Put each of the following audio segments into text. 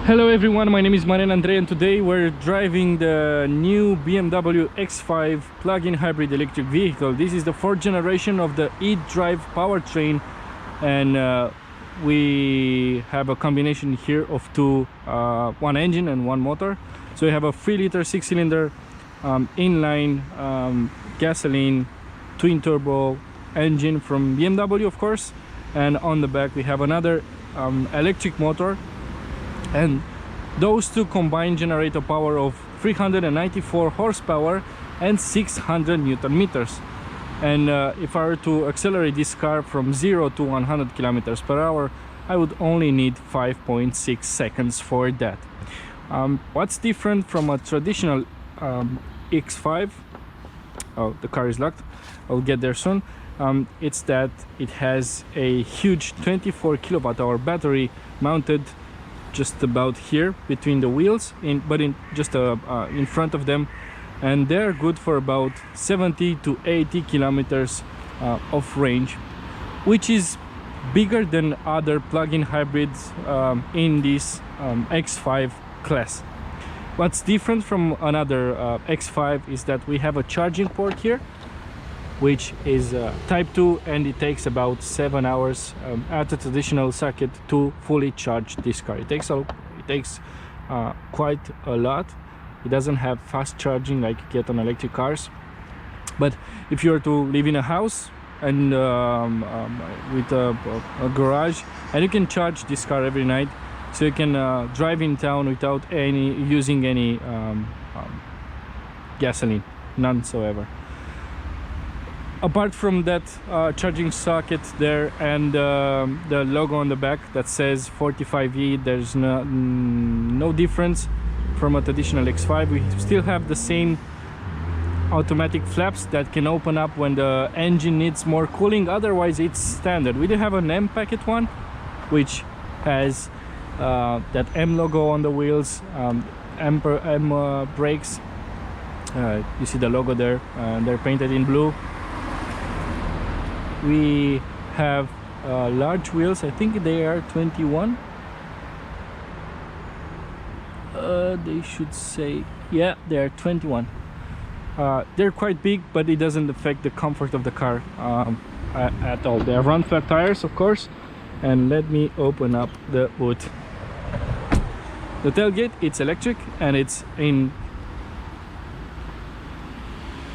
Hello everyone, my name is Andre and today we're driving the new BMW X5 plug-in hybrid electric vehicle. This is the fourth generation of the eDrive powertrain, and we have a combination here of two, one engine and one motor. So we have a 3-liter 6-cylinder inline gasoline twin turbo engine from BMW, of course, and on the back we have another electric motor, and those two combined generate a power of 394 horsepower and 600 Newton meters. And if I were to accelerate this car from 0 to 100 kilometers per hour, I would only need 5.6 seconds for that. What's different from a traditional X5? Oh, the car is locked. I'll get there soon. It's that it has a huge 24 kilowatt hour battery mounted just about here between the wheels, but in front of them, and they're good for about 70 to 80 kilometers of range, which is bigger than other plug-in hybrids in this X5 class. What's different from another X5 is that we have a charging port here, which is type 2, and it takes about 7 hours at a traditional socket to fully charge this car. It takes quite a lot. It doesn't have fast charging like you get on electric cars, but if you were to live in a house and with a garage, and you can charge this car every night, so you can drive in town without using any gasoline, none whatsoever. Apart from that charging socket there and the logo on the back that says 45E, there's no difference from a traditional X5. We still have the same automatic flaps that can open up when the engine needs more cooling. Otherwise it's standard. We do have an M packet one, which has that M logo on the wheels, M brakes. You see the logo there, they're painted in blue. We have large wheels. I think they are 21. They should say, yeah, they are 21. They're quite big, but it doesn't affect the comfort of the car at all. They have run flat tires, of course. And let me open up the hood. The tailgate, it's electric, and it's in...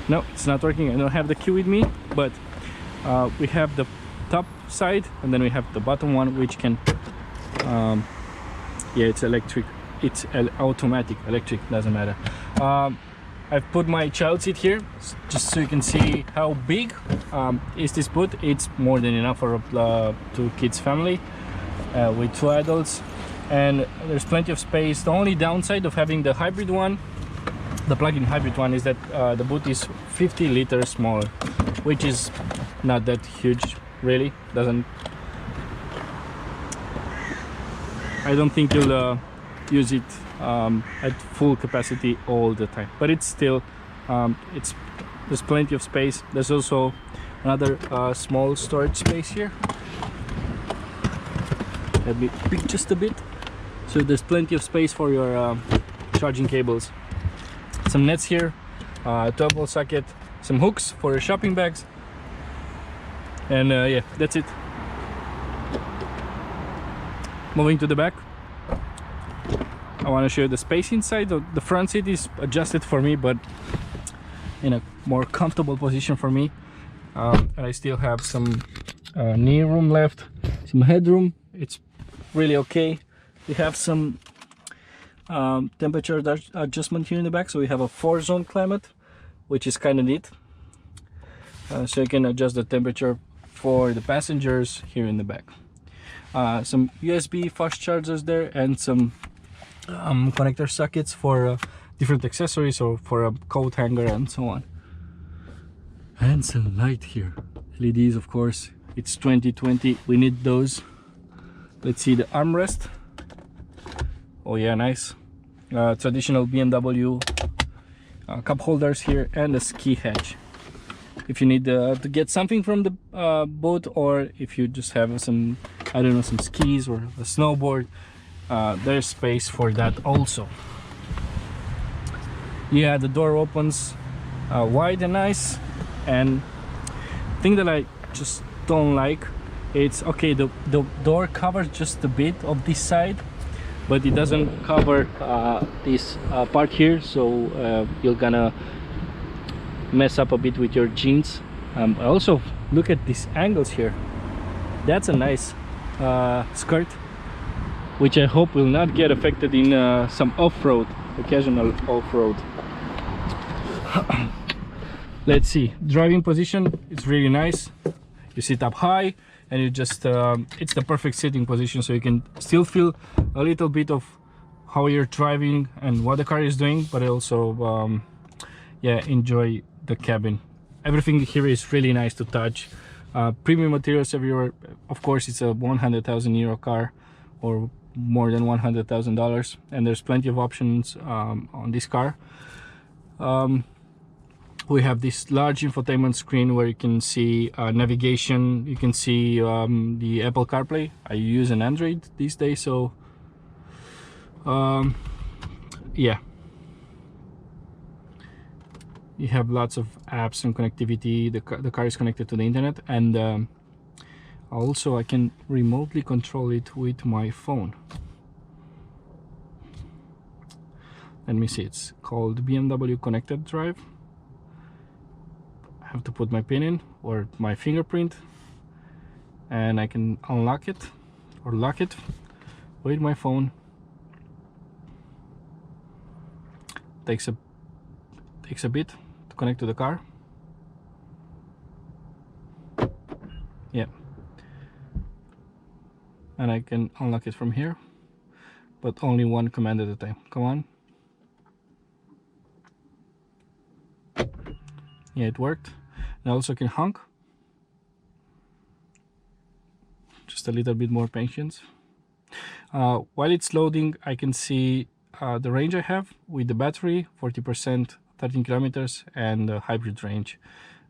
No, it's not working. I don't have the key with me, but we have the top side, and then we have the bottom one, which can yeah, it's electric, it's automatic, electric, doesn't matter. I've put my child seat here just so you can see how big is this boot. It's more than enough for a 2 kids family with 2 adults, and there's plenty of space. The only downside of having the hybrid one, the plug-in hybrid one, is that the boot is 50 liters smaller, which is not that huge, really. I don't think you'll use it at full capacity all the time, but it's still there's plenty of space. There's also another small storage space here. Let me pick just a bit. So there's plenty of space for your charging cables. Some nets here, 12-volt socket, some hooks for your shopping bags, and yeah, that's it. Moving to the back, I want to show you the space inside. The front seat is adjusted for me, but in a more comfortable position for me. And I still have some knee room left, some headroom. It's really okay. We have some temperature adjustment here in the back, so we have a 4-zone climate, which is kind of neat. So you can adjust the temperature for the passengers here in the back. Some USB fast chargers there, and some connector sockets for different accessories, or for a coat hanger and so on. And some light here, LEDs, of course. It's 2020, we need those. Let's see the armrest. Oh yeah, nice. Traditional BMW cup holders here, and a ski hatch. If you need to get something from the boat, or if you just have some, I don't know, some skis or a snowboard, there's space for that also. Yeah, the door opens wide and nice. And thing that I just don't like, it's okay, the door covers just a bit of this side, but it doesn't cover this part here, so you're gonna mess up a bit with your jeans. Also, look at these angles here. That's a nice skirt, which I hope will not get affected in some off-road, occasional off-road. Let's see, driving position, it's really nice. You sit up high and you just it's the perfect sitting position, so you can still feel a little bit of how you're driving and what the car is doing, but also yeah, enjoy the cabin. Everything here is really nice to touch. Premium materials everywhere. Of course, it's a 100,000 euro car, or more than $100,000, and there's plenty of options on this car. We have this large infotainment screen where you can see navigation. You can see the Apple CarPlay. I use an Android these days, so yeah, you have lots of apps and connectivity. The car is connected to the internet, and also I can remotely control it with my phone. Let me see, it's called Bmw Connecteddrive. I have to put my pin in or my fingerprint, and I can unlock it or lock it with my phone. Takes a bit to connect to the car. Yeah, and I can unlock it from here, but only one command at a time. Come on. Yeah, it worked. And I also can honk. Just a little bit more patience. While it's loading, I can see the range I have with the battery, 40%, 13 kilometers, and the hybrid range.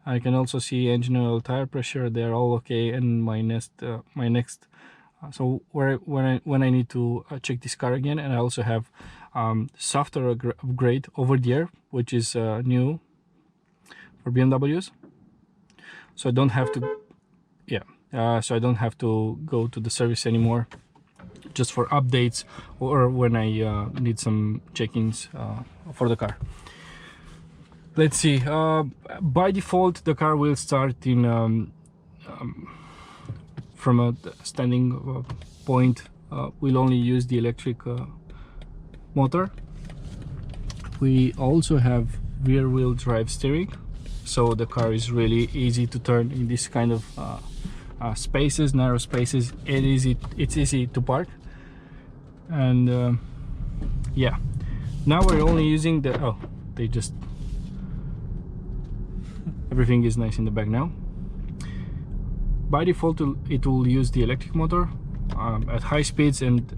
I can also see engine oil, tire pressure, they're all okay, and my next so when I need to check this car again. And I also have software upgrade over the air, which is new for BMWs, so I don't have to, yeah, so I don't have to go to the service anymore, just for updates or when I need some check-ins for the car. Let's see, by default the car will start in from a standing point. We'll only use the electric motor. We also have rear-wheel drive steering, so the car is really easy to turn in this kind of spaces, narrow spaces. It's easy to park. And yeah, now we're only using the everything is nice in the back now. By default it will use the electric motor at high speeds, and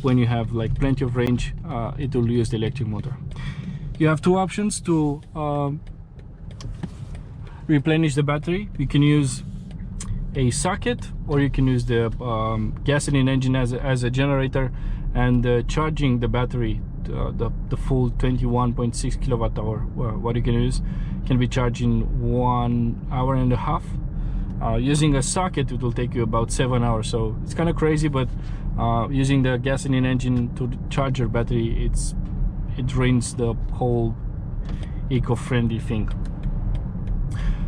when you have like plenty of range, it will use the electric motor. You have two options to replenish the battery. You can use a socket, or you can use the gasoline engine as a generator, and charging the battery, the full 21.6 kilowatt hour. What you can use can be charged in 1.5 hours. Using a socket, it will take you about 7 hours, so it's kind of crazy. But using the gasoline engine to charge your battery, it ruins the whole eco-friendly thing.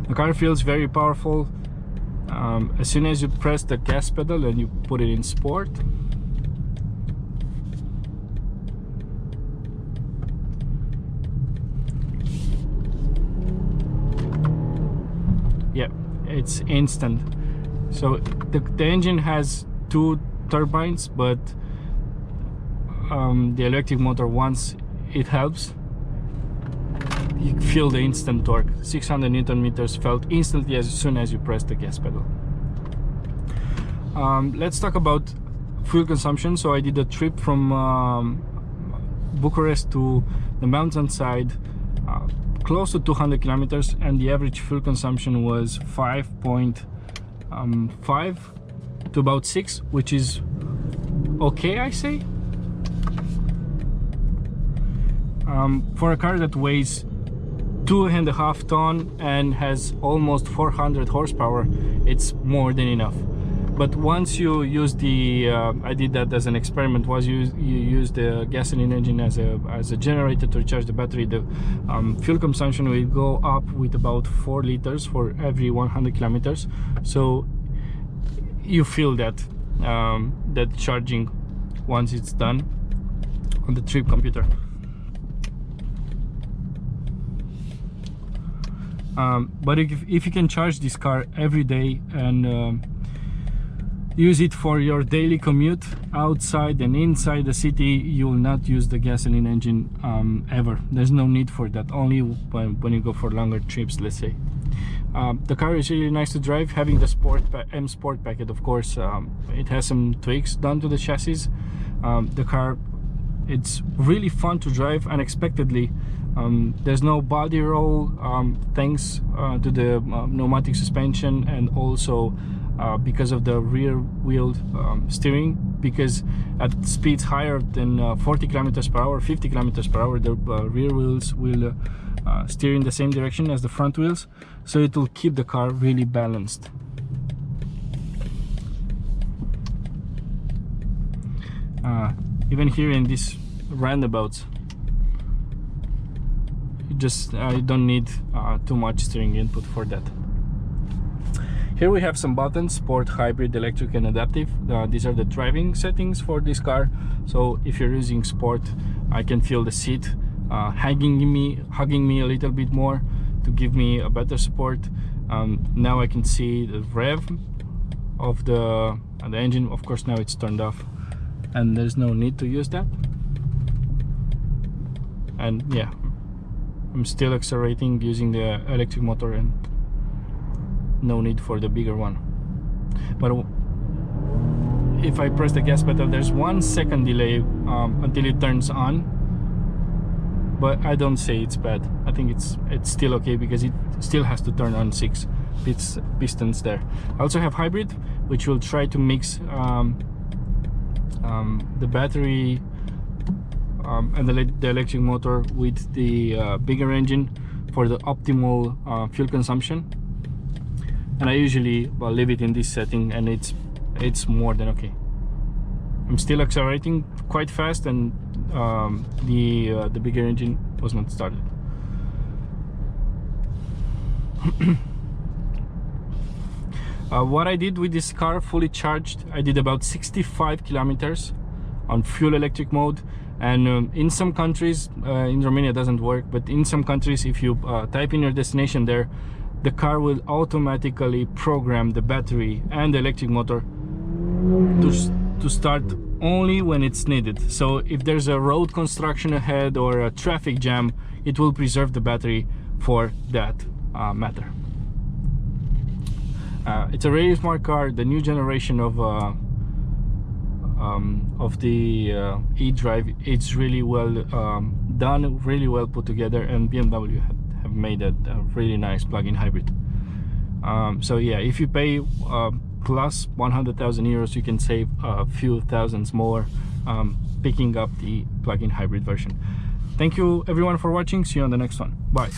The car feels very powerful. As soon as you press the gas pedal and you put it in sport, yeah, it's instant. So the engine has two turbines, but the electric motor, once it helps, you feel the instant torque. 600 Newton meters felt instantly as soon as you press the gas pedal. Let's talk about fuel consumption. So I did a trip from Bucharest to the mountainside, close to 200 kilometers, and the average fuel consumption was 5.5 to about 6, which is okay, I say. For a car that weighs 2.5 tons and has almost 400 horsepower, it's more than enough. But once you use the I did that as an experiment, was you use the gasoline engine as a generator to recharge the battery, the fuel consumption will go up with about 4 liters for every 100 kilometers. So you feel that that charging once it's done on the trip computer. But if you can charge this car every day and use it for your daily commute outside and inside the city, you will not use the gasoline engine ever. There's no need for that, only when you go for longer trips, let's say. The car is really nice to drive, having the M Sport packet, of course. It has some tweaks done to the chassis. The car, it's really fun to drive unexpectedly. There's no body roll thanks to the pneumatic suspension, and also because of the rear wheel steering, because at speeds higher than 40 kilometers per hour, 50 kilometers per hour, the rear wheels will steer in the same direction as the front wheels, so it will keep the car really balanced. Even here in these roundabouts, you don't need too much steering input for that. Here we have some buttons: sport, hybrid, electric, and adaptive. These are the driving settings for this car. So if you're using sport, I can feel the seat hugging me a little bit more to give me a better support. Now I can see the rev of the engine. Of course, now it's turned off and there's no need to use that. And yeah, I'm still accelerating using the electric motor, and no need for the bigger one. But if I press the gas pedal, there's 1 second delay until it turns on, but I don't say it's bad. I think it's still okay, because it still has to turn on 6 pistons there. I also have hybrid, which will try to mix the battery and the electric motor with the bigger engine for the optimal fuel consumption. And I usually leave it in this setting, and it's more than okay. I'm still accelerating quite fast, and the bigger engine was not started. What I did with this car fully charged, I did about 65 kilometers on fuel electric mode. And in some countries, in Romania it doesn't work, but in some countries, if you type in your destination there, the car will automatically program the battery and the electric motor to start only when it's needed. So if there's a road construction ahead or a traffic jam, it will preserve the battery for that matter. It's a really smart car. The new generation of the eDrive, it's really well done, really well put together, and BMW have made a really nice plug-in hybrid. So yeah, if you pay plus 100,000 euros, you can save a few thousands more picking up the plug-in hybrid version. Thank you everyone for watching. See you on the next one. Bye.